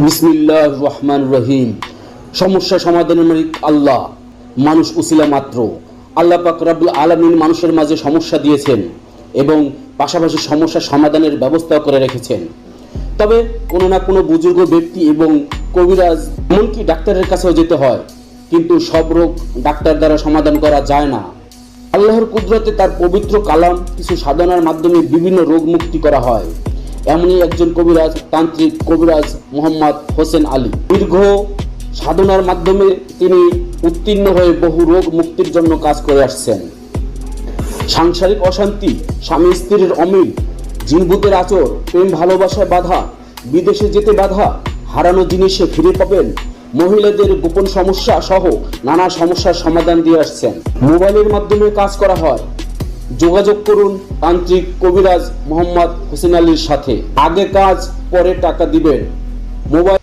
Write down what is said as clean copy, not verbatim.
বিসমিল্লাহির রহমানির রহিম। সমস্যা সমাধানের মালিক আল্লাহ, মানুষ উসিলা মাত্র। আল্লাহ পাক রব্বুল আলামিন মানুষের মাঝে সমস্যা দিয়েছেন এবং পাশাপাশি সমস্যা সমাধানের ব্যবস্থাও করে রেখেছেন। তবে কোনো না কোনো বুজুর্গ ব্যক্তি এবং কবিরাজ, এমনকি ডাক্তারের কাছেও যেতে হয়, কিন্তু সব রোগ ডাক্তার দ্বারা সমাধান করা যায় না। আল্লাহর কুদরতে তার পবিত্র কালাম কিছু সাধনার মাধ্যমে বিভিন্ন রোগ মুক্তি করা হয়। এমনই একজন কবিরাজ, তান্ত্রিক কবিরাজ মোহাম্মদ হোসেন আলী। দীর্ঘ সাধনার মাধ্যমে তিনি উত্তীর্ণ হয়ে বহু রোগ মুক্তির জন্য কাজ করে আসছেন। সাংসারিক অশান্তি, স্বামী স্ত্রীর অমিল, জিনভূতের আচর, প্রেম ভালোবাসায় বাধা, বিদেশে যেতে বাধা, হারানো জিনিসে ফিরে পাবেন, মহিলাদের গোপন সমস্যা সহ নানা সমস্যার সমাধান দিয়ে আসছেন। মোবাইলের মাধ্যমে কাজ করা হয়। যোগাযোগ করুন তান্ত্রিক কবিরাজ মোহাম্মদ হোসেন আলীর সাথে। আগে কাজ, পরে টাকা দিবেন। মোবাইল